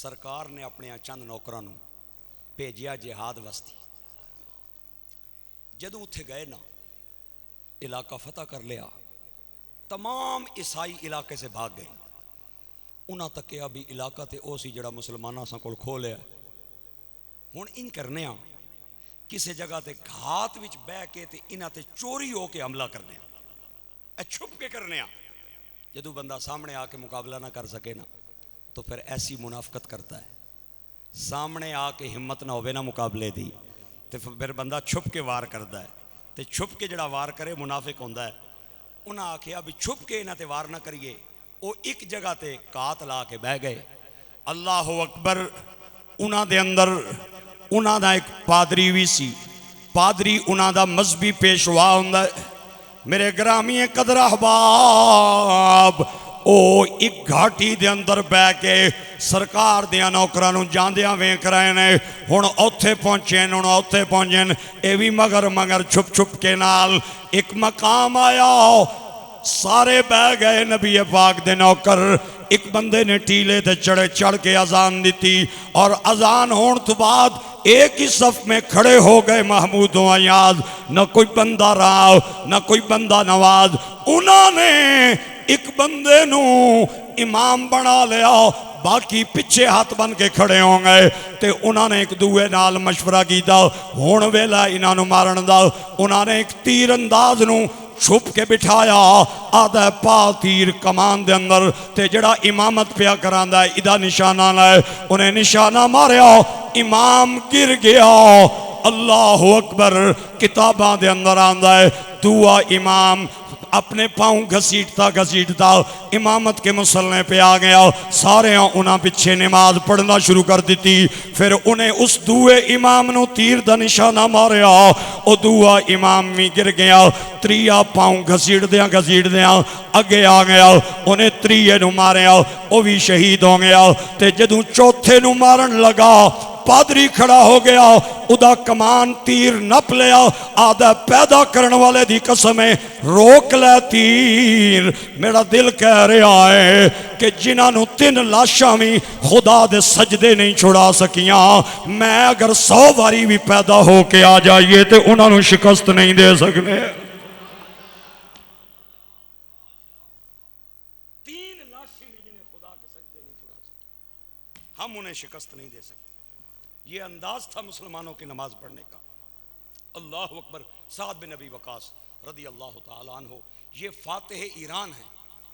सरकार ने अपने चंद नौकरां नूं भेजिया जिहाद वास्ते। जदों उत्थे गए ना, इलाका फतह कर लिया, तमाम ईसाई इलाके से भाग गए। उन्हां तकिया भी इलाका तो वह सी जिहड़ा मुसलमानां कोल खो लिया। हुण इन करने आ किसी जगह ते घात विच बह के ते इन्हां ते चोरी हो के हमला करने आ, छुप के करने आ। जदों बंदा सामने आके मुकाबला ना कर सके ना, तो फिर ऐसी मुनाफकत करता है। सामने आके हिम्मत ना होवे ना मुकाबले दी, तो फिर बंदा छुप के वार करता है। तो छुप के जड़ा वार करे मुनाफिक होंदा है। उन्हें आखिया भी छुप के इन्हां ते वार ना करिए। वो एक जगह ते कात ला के बह गए। अल्लाह अकबर। उन्हां दे अंदर उन्हां दा एक पादरी भी सी। पादरी उन्हां दा मजहबी पेशवा हुंदा है। मेरे ग्रामी कदर अहबाब, ओ एक घाटी दे अंदर बह के सरकार दियां नौकरां नूं जांदियां वेख रहे ने। हुण उत्थे पहुंचे, हुण उत्थे पहुंचे, ये भी मगर मगर छुप छुप के नाल एक मकाम आया। सारे बह गए। नबी पाक दे नौकर एक बंदे ने टीले ते चढ़ के अजान दी, और अजान होने तो बाद एक ही सफ में खड़े हो गए महमूद अयाज। न कोई बंदा राव, न कोई बंदा नवाज। उन्होंने एक बंदे नू इमाम बना लिया, बाकी पिछे हाथ बन के खड़े हो गए। तो उन्होंने एक दूए नाल मशवरा किया, हुण वेला इन्हां नू मारन दा। उन्होंने एक तीर अंदाज नू छुप के बिठाया। आधा पा तीर कमान दे अंदर, ते जड़ा इमामत पिया करांदा है इदा निशाना लाए। उन्हें निशाना मारिया, इमाम गिर गया। अल्लाह अकबर। किताबां दे अंदर आंदा है, दुआ इमाम अपने पाँव घसीटता घसीटता इमामत के मुसल्ले पे आ गया। सारे उन्हें पिछे नमाज पढ़ना शुरू कर दी। फिर उन्हें उस दुए इमाम नू तीर दा निशाना मारिया। वो दुआ इमाम भी गिर गया। त्रीया पाँव घसीटद्या अगे आ गया। उन्हें त्रीए नू मारिया, वो भी शहीद हो गया। तो जदों चौथे नू मारन लगा, पादरी खड़ा हो गया। उदा कमान तीर नप लिया। आधा पैदा करने वाले दी कसम है, रोक ले तीर। मेरा दिल कह रहा है कि जिन्होंने 3 लाशां भी खुदा दे सजदे नहीं छुड़ा सकियां, मैं अगर 100 बारी भी पैदा हो के आ जाइए तो उन्होंने शिकस्त नहीं दे सकते। 3 लाशें भी जिन्हें खुदा के सजदे नहीं छुड़ा सकी, हम उन्हें शिकस्त नहीं दे सकते। ये अंदाज था मुसलमानों की नमाज पढ़ने का। अल्लाह अकबर। साद बिन नबी वकास रदी अल्लाह ताला अन्हु, ये फातिह ईरान है।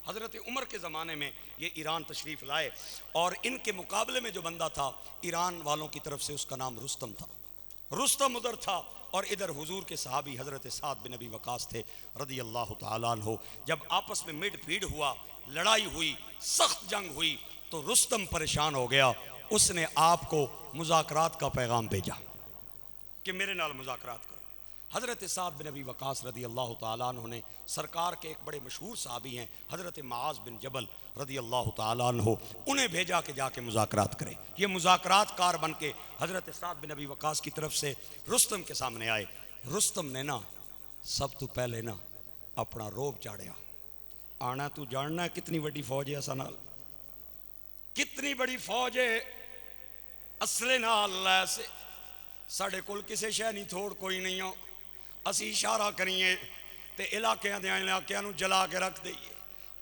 हज़रत उमर के ज़माने में ये ईरान तशरीफ़ लाए, और इनके मुकाबले में जो बंदा था ईरान वालों की तरफ से, उसका नाम रुस्तम था। रुस्तम उधर था, और इधर हुजूर के सहाबी हज़रत साद बिन नबी वकास थे रदी अल्लाह ताला अन्हु। जब आपस में मिड फीड हुआ, लड़ाई हुई, सख्त जंग हुई, तो रुस्तम परेशान हो गया। उसने आपको मुज़ाकरात का पैगाम भेजा कि मेरे नाल मुज़ाकरात करो। हज़रत साद बिन नबी वकास रदी अल्लाह ताला अन्हु ने, सरकार के एक बड़े मशहूर सहाबी हैं हज़रत माज बिन जबल रदी अल्लाह ताला अन्हु, उन्हें भेजा कि जाके मुज़ाकरात करें। ये मुज़ाकरात कार बन के हज़रत साद बिन नबी वकास की तरफ से रुस्तम के सामने आए। रुस्तम ने ना सब तो पहले ना अपना रोब चाड़िया। आना तू जानना है कितनी बड़ी फौज है असा नाल, कितनी बड़ी फौज है। असले नाल लैस साढ़े कोल किसी शह नहीं, थोड़ कोई नहीं हो। असी इशारा करिए तो इलाकों के इलाकों नूं जला के रख दईए।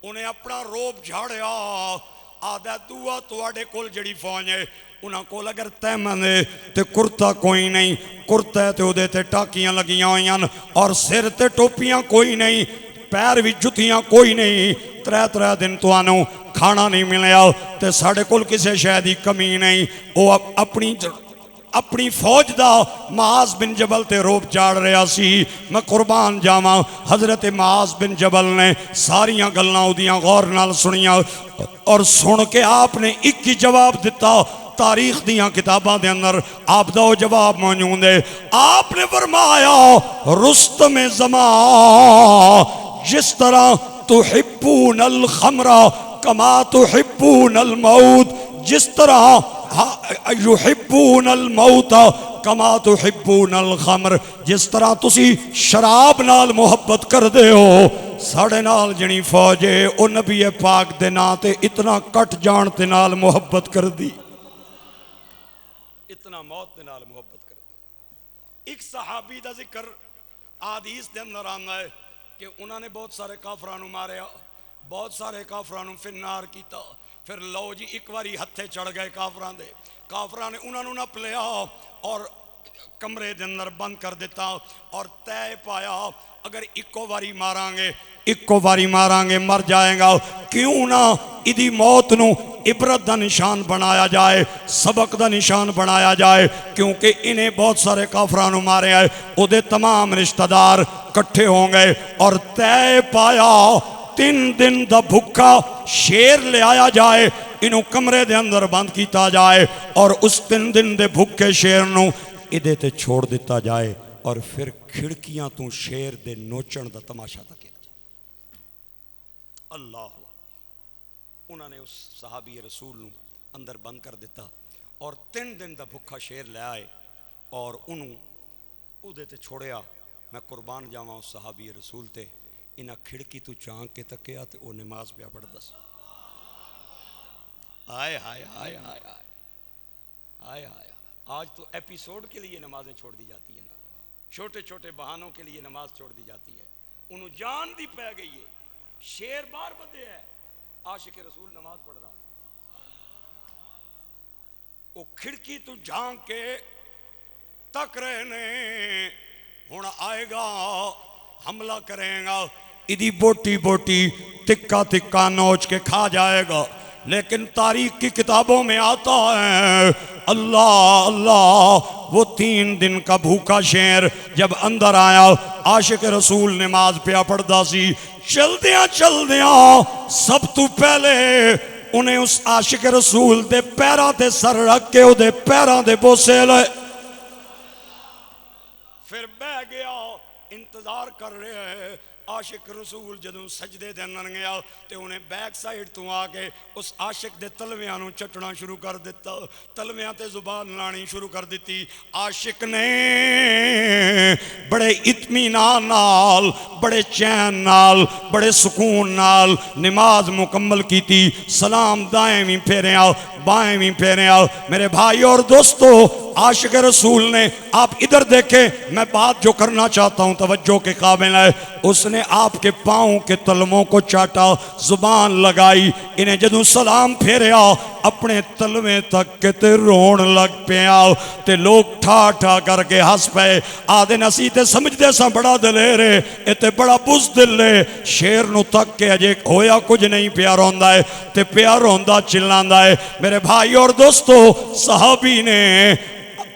उन्हें अपना रोब झाड़िया। आदा दुआ तुहाडे कोल जड़ी फौज है, उन्हां कोल अगर तैमन है तो कुर्ता कोई नहीं, कुर्ता है तो उहदे ते टाकियां लगियां होईयां, और सिर ते टोपियां कोई नहीं, पैर भी जुतियां कोई नहीं। 3 दिन तुहानू खाना नहीं मिलया, तो साढ़े कोल किसी शय की कमी नहीं। वो अपनी फौज का माज बिन जबल ते रोब चाड़ रहा सी। मैं कुर्बान जावा, हज़रत माज बिन जबल ने सारिया गल्लां उहदियां गौर नाल सुनिया, और सुन के आपने एक ही जवाब दिता। तारीख दियां किताबां दे अंदर आप दा जवाब मौजूद है। आपने फरमाया, रुस्तम ज़मा जिस तरह तुहिब्बूनल खमरा कमा तुहिब्बूनल मौत, जिस तरह युहिब्बूनल मौत कमा तुहिब्बूनल खमर, जिस तरह तुसी शराब नाल मुहब्बत करदे हो, साढ़े नाल जणी फौज है वो नबी पाक दे नां ते इतना कट जान ते नाल मुहब्बत कर दी। इतना मौत के नाल मुहब्बत करती। एक सहाबी का जिक्र आदीस के अंदर आंदा है कि उन्होंने बहुत सारे काफरां नूं मारिया, बहुत सारे काफरां नूं फिन्नार किया। फिर लो जी एक बारी हथे चढ़ गए काफरां दे, काफरां ने उन्होंने नप लिया और कमरे के अंदर बंद कर दिता और तय पाया अगर इको बारी मारांगे, इको बारी मारांगे मर जाएगा, क्यों ना इदी मौत नूं इबरत का निशान बनाया जाए, सबक का निशान बनाया जाए। क्योंकि इन्हें बहुत सारे काफरां नूं मारिया है। उहदे तमाम रिश्तेदार इकट्ठे हो गए और तय पाया 3 दिन का भुखा शेर लिया जाए, इनू कमरे के अंदर बंद किया जाए और उस 3 दिन के भुखे शेर नूं इहदे ते छोड़ दिता जाए और फिर खिड़कियां तो शेर दे नोचण का तमाशा तकिया जाए। अल्लाह, उन्होंने उस सहाबी रसूल नूं अंदर बंद कर दिता और 3 दिन का भुखा शेर ले आए और उन्होंने उहदे ते छोड़िया। मैं कुर्बान जावा उस सहाबी रसूल ते, इन्हें खिड़की तू झांक के तकिया तो वह नमाज पिया पढ़दा सी। हाय हाय हाय हाय हाय हाय। आज तो एपिसोड के लिए नमाजें छोड़ दी जाती है ना, छोटे छोटे बहानों के लिए नमाज छोड़ दी जाती है। उन्होंने जान दी पै गई है, शेर बार बदे है, आशिक रसूल नमाज पढ़ रहा है। वो खिड़की तू झांक के तक रहे ने, हुण आएगा हमला करेगा, इदी बोटी बोटी तिक्का तिक्का नोच के खा जाएगा। लेकिन तारीख की किताबों में आता है अल्लाह अल्लाह, वो 3 दिन का भूखा शेर जब अंदर आया, आशिक रसूल नमाज पिया पढ़दा सी। चलदियां चलदियां सब तू पहले उन्हें उस आशिक रसूल दे पैरां ते सर रख के उहदे पैरां दे बोसे लए, फिर बह गया। इंतजार कर रहे हैं आशिक रसूल जदों सजदे दे अंदर गया तो उन्हें बैक साइड तो आके उस आशिक दे तलवियां नूं चटना शुरू कर दिता, तलवियां ते जुबान लानी शुरू कर दी। आशिक ने बड़े इत्मीनान नाल, बड़े चैन नाल, बड़े सुकून नाल नमाज मुकम्मल की थी। सलाम दाएं भी फेरिया बाएं भी फेरिया। मेरे भाई और दोस्तों, आशिक रसूल ने, आप इधर देखें, मैं बात जो करना चाहता हूं तवज्जो के काबिल है, उसने आपके पाँव के तलवों को चाटा, जुबान लगाई, इन्हें जदों सलाम फेरिया अपने तलवे तक के ते रोन लग पिया ते लोग ठा ठा करके हस पे। आदे नसी ते समझदे सा बड़ा दलेर है, इते बड़ा बुज़दिल है, शेर नूं तक के अजे होया कुछ नहीं, पिया रोंदा है ते पिया रोंदा चिल्लांदा है। मेरे भाई और दोस्तों, सहाबी ने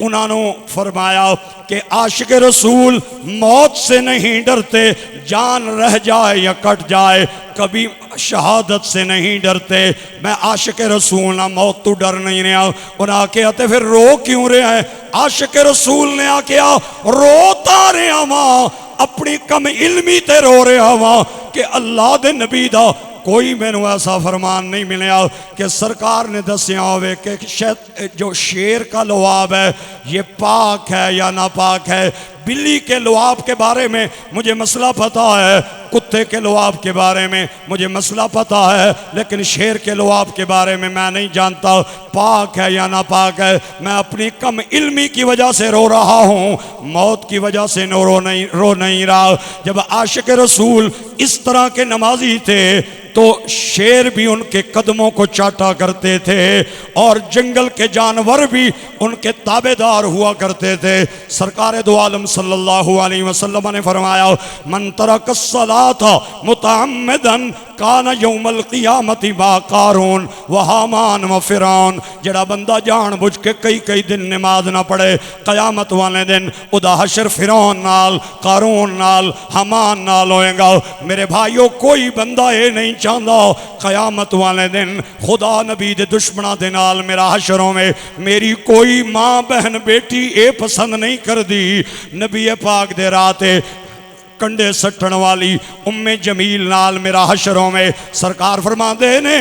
उन्होंने फरमाया कि आशिक रसूल मौत से नहीं डरते, जान रह जाए या कट जाए, कभी शहादत से नहीं डरते। मैं आशिक रसूल ना मौत तो डर नहीं रहा। उन्हें आख्या तो फिर रो क्यों रहा है? आशिक रसूल ने आख्या रोता रहा वहां, अपनी कम इल्मी ते रो रहा वहां कि अल्लाह दे नबी दा कोई मैनू ऐसा फरमान नहीं मिला कि सरकार ने दसिया होवे कि जो शेर का लुआब है ये पाक है या नापाक है। बिल्ली के लुआब के बारे में मुझे मसला पता है, कुत्ते के लुआब के बारे में मुझे मसला पता है, लेकिन शेर के लुआब के बारे में मैं नहीं जानता पाक है या नापाक है। मैं अपनी कम इल्मी की वजह से रो रहा हूँ, मौत की वजह से रो नहीं रहा। जब आशिक रसूल इस तरह के नमाजी थे तो शेर भी उनके कदमों को चाटा करते थे और जंगल के जानवर भी उनके ताबेदार हुआ करते थे। सरकार दो आलम सल्लल्लाहु अलैहि वसल्लम ने फरमाया, मन तरक सलात मुतअम्मिदन काना यौमल क़ियामति बा कारून व हामान व फिरौन। जड़ा बंदा जानबूझ के कई कई दिन नमाज ना पढ़े, क़यामत वाले दिन उदा हशर फिरौन नाल, कारून नाल, हामान नाल होएगा। मेरे भाइयों, कोई बंदा ये नहीं चाहता क़यामत वाले दिन खुदा नबी दे दुश्मना दे नाल मेरा हशरों में मेरी कोई माँ बहन बेटी ये पसंद नहीं कर दी। नबी पाक दे राते कंडे सट्टन वाली उम्मे जमील नाल मेरा हशरों में। सरकार फरमाते ने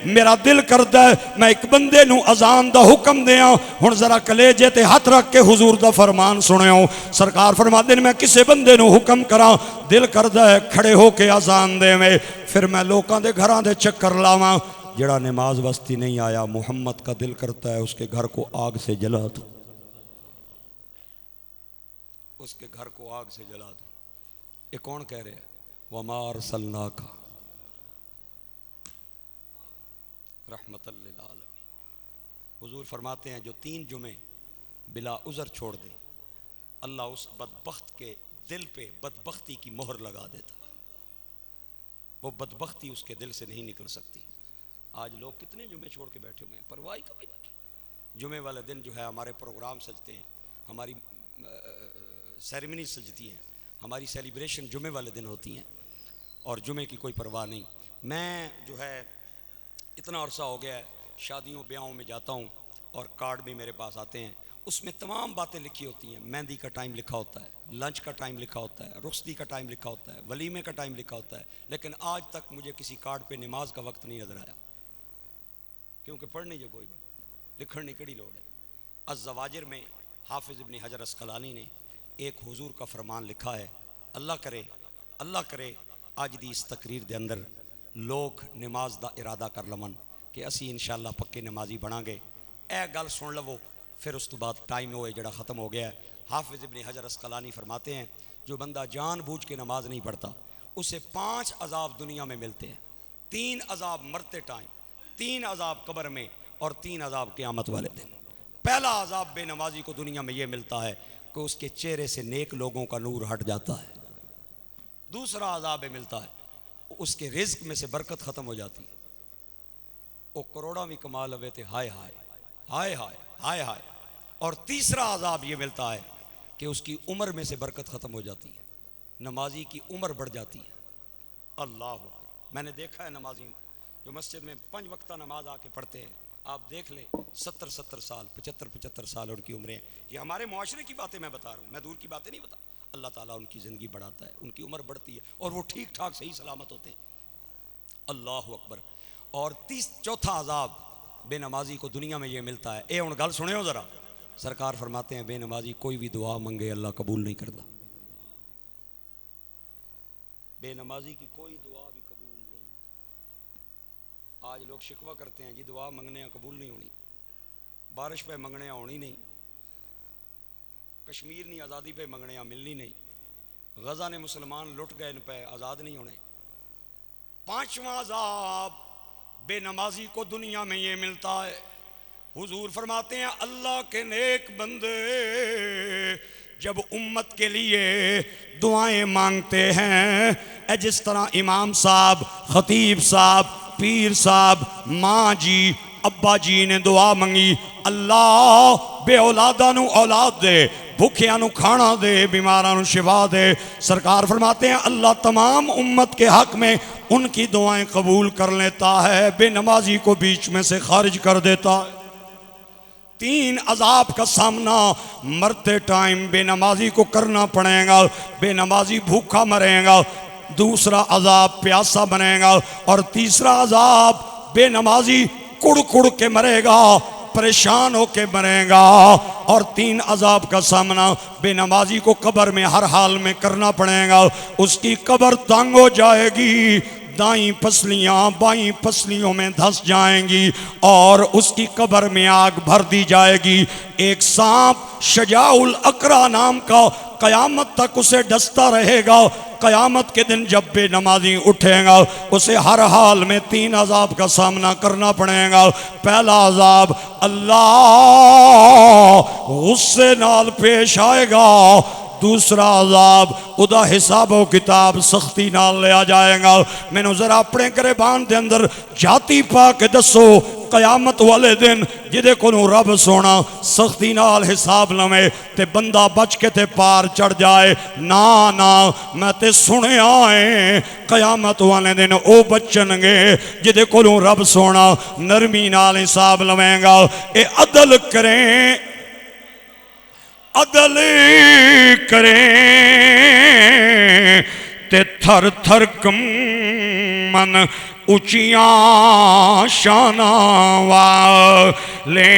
मेरा दिल करता है मैं एक बंदे नू अजान दा हुक्म दें, हुण जरा कलेजे ते हथ रख के हुजूर दा फरमान सुनियो। सरकार फरमाते ने मैं किसी बंदे नू हुक्म करा, दिल करता है खड़े होके अजान देवे, फिर मैं लोगों के घरां दे चक्कर लावां। जड़ा नमाज वस्ती नहीं आया, मुहम्मद का दिल करता है उसके घर को आग से जला दो। उसके घर को आग से जला दूं। ये कौन कह रहे हैं? वमा अरसलनाका रहमतल लिल आलमीन। हुजूर फरमाते हैं जो 3 जुमे बिला उज़र छोड़ दे, अल्लाह उस बदबख्त के दिल पे बदबख्ती की मोहर लगा देता। वो बदबख्ती उसके दिल से नहीं निकल सकती। आज लोग कितने जुमे छोड़ के बैठे हुए हैं, परवाह कभी नहीं की। जुमे वाले दिन जो है हमारे प्रोग्राम सजते हैं, हमारी सेरेमनी सजती है, हमारी सेलिब्रेशन जुमे वाले दिन होती हैं और जुमे की कोई परवाह नहीं। मैं जो है इतना अरसा हो गया है शादियों ब्याहों में जाता हूँ और कार्ड भी मेरे पास आते हैं, उसमें तमाम बातें लिखी होती हैं। मेहंदी का टाइम लिखा होता है, लंच का टाइम लिखा होता है, रुखसती का टाइम लिखा होता है, वलीमे का टाइम लिखा होता है, लेकिन आज तक मुझे किसी कार्ड पे नमाज का वक्त नहीं नजर आया, क्योंकि पढ़ने जो कोई लिखण निकड़ी लोड़ है। अज़्ज़वाजिर में हाफिज़ इब्न हजर अस्क़लानी ने एक हुजूर का फरमान लिखा है, अल्लाह करे आज दी इस तकरीर दे अंदर लोग नमाज दा इरादा कर लवन कि असी इंशाअल्लाह पक्के नमाजी बनांगे। ए गल सुन लवो, फिर उस तो बाद टाइम होए जड़ा ख़त्म हो गया है। हाफिज़ इब्न हजर अस्क़लानी फरमाते हैं जो बंदा जानबूझ के नमाज नहीं पढ़ता उसे 5 अजाब दुनिया में मिलते हैं। 3 अजाब मरते टाइम, 3 अजाब कब्र में और 3 अजाब क़यामत वाले दिन। पहला अजाब बेनमाजी को दुनिया में यह मिलता है कि उसके चेहरे से नेक लोगों का नूर हट जाता है। दूसरा अजाब मिलता है उसके रिज्क में से बरकत ख़त्म हो जाती है, वो करोड़ा भी कमा लवे थे, हाय हाय हाय हाय हाय हाय। और तीसरा अजाब ये मिलता है कि उसकी उम्र में से बरकत ख़त्म हो जाती है, नमाजी की उम्र बढ़ जाती है। अल्लाह, मैंने देखा है नमाजी जो मस्जिद में 5 वक्ता नमाज आके पढ़ते हैं, आप देख लें 70-70 साल 75-75 साल उनकी उम्रें। ये हमारे मुआशरे की बातें मैं बता रहा हूँ, मैं दूर की बातें नहीं बता। अल्लाह ताला उनकी ज़िंदगी बढ़ाता है, उनकी उम्र बढ़ती है और वो ठीक ठाक सही सलामत होते हैं। अल्लाह अकबर। और चौथा अजाब बेनमाजी को दुनिया में ये मिलता है। ए हुण गल सुनियो ज़रा, सरकार फरमाते हैं बेनमाजी कोई भी दुआ मंगे अल्लाह कबूल नहीं करता। बेनमाजी की कोई दुआ भी कबूल नहीं। आज लोग शिकवा करते हैं जी दुआ मंगने कबूल नहीं होनी, बारिश पे मंगने होनी नहीं, कश्मीर ने आज़ादी पे मंगने मिलनी नहीं, गजा ने मुसलमान लुट गए इन पे आज़ाद नहीं होने। 5वां अजाब बेनमाजी को दुनिया में ये मिलता है। हुजूर फरमाते हैं अल्लाह के नेक बंदे जब उम्मत के लिए दुआएं मांगते हैं, जिस तरह इमाम साहब, खतीब साहब, पीर साहब, माँ जी, अब्बा जी ने दुआ मंगी, अल्लाह बे औलादा नू औलाद दे, भूखिया नू खाना दे, बीमारां नू शिफा दे। सरकार फरमाते हैं अल्लाह तमाम उम्मत के हक में उनकी दुआएं कबूल कर लेता है, बेनमाजी को बीच में से खारिज कर देता है। 3 अजाब का सामना मरते टाइम बेनमाजी को करना पड़ेगा। बेनमाजी भूखा मरेगा, दूसरा अजाब प्यासा बनेगा और तीसरा अजाब बेनमाजी कुड़ कुड़ के मरेगा, परेशान होके मरेगा। और 3 अजाब का सामना बेनमाजी को कब्र में हर हाल में करना पड़ेगा। उसकी कब्र तंग हो जाएगी, दाई पसलियां बाई पसलियों में धंस जाएंगी और उसकी कब्र में आग भर दी जाएगी। एक सांप शजाउल अकरा नाम का कयामत तक उसे डसता रहेगा। कयामत के दिन जब बेनमाजी उठेगा उसे हर हाल में 3 अजाब का सामना करना पड़ेगा। पहला अजाब अल्लाह गुस्से नाल पेश आएगा, दूसरा अजाब उदा हिसाब व किताब सख्ती नाल लिया जाएगा। मैनू जरा अपने गरेबान के अंदर जाती पा के दसो कयामत वाले दिन जिदे को रब सोना सख्ती नाल हिसाब लवे ते बंदा बच के ते पार चढ़ जाए। ना ना, मैं ते सुनिया है कयामत वाले दिन ओ बचनगे जिदे को रब सोना नरमी नाल हिसाब लवेगा। ए अदल करें, अदल करें ते थर थर कमन ऊंचियां शाना वाले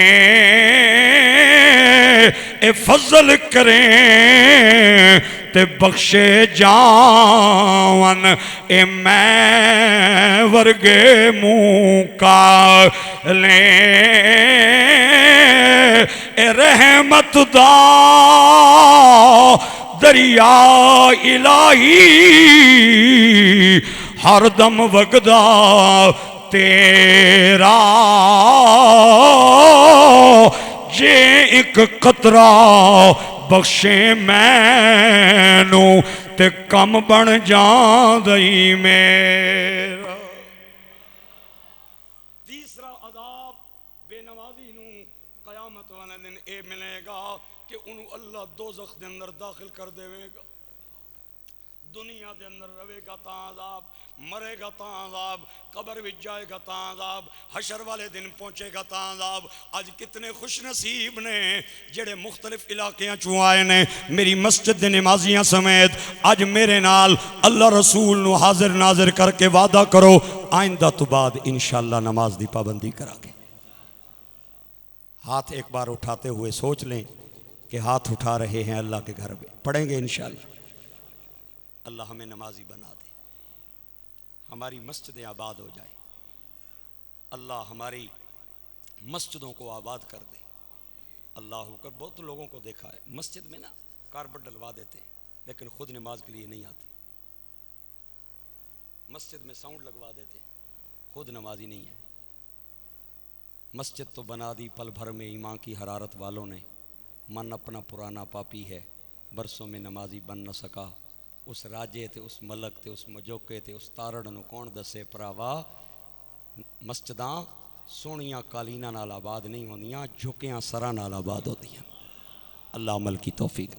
ए फजल करें ते बख्शे जावन ए मैं वर्गे मुँह का ले ए रहमत दा दरिया इलाही हर दम वगदा तेरा जे एक कतरा बख्शे मैनू ते कम बन जांदई मेरा। तीसरा अदाब बेनवाजी नू कयामत वाले दिन ए मिलेगा कि उन्होंने अल्लाह दोज़ख दे अंदर दाखिल कर देवेगा। दुनिया के अंदर रहेगा तां अज़ाब, मरेगा तां अज़ाब, कब्र विच जाएगा तां अज़ाब, हशर वाले दिन पहुंचेगा तां अज़ाब। आज कितने खुश नसीब ने जेड़े मुख्तलिफ इलाकियां चों आए ने मेरी मस्जिद दे नमाजियां समेत। आज मेरे नाल अल्लाह रसूल नू हाजिर नाजिर करके वादा करो आइंदा तो बाद इंशाअल्लाह नमाज दी पाबंदी करांगे। हाथ एक बार उठाते हुए सोच लें कि हाथ उठा रहे हैं अल्लाह के घर में, पढ़ेंगे इंशाअल्लाह। अल्लाह हमें नमाजी बना दे, हमारी मस्जिदें आबाद हो जाए, अल्लाह हमारी मस्जिदों को आबाद कर दे। अल्लाह कर बहुत लोगों को देखा है मस्जिद में ना कारपेट डलवा देते हैं लेकिन खुद नमाज के लिए नहीं आते, मस्जिद में साउंड लगवा देते हैं, खुद नमाजी नहीं है। मस्जिद तो बना दी पल भर में ईमान की हरारत वालों ने, मन अपना पुराना पापी है, बरसों में नमाजी बन न सका। उस राजे ते उस मलक ते उस मजोके ते उस तारड़ नूं कौन दसे भरावा, मस्जिदां सोहणियां कालीना नाल आबाद नहीं होंदियां, झुकियां सरां नाल आबाद होंदियां। अल्लाह अमल की तौफीक।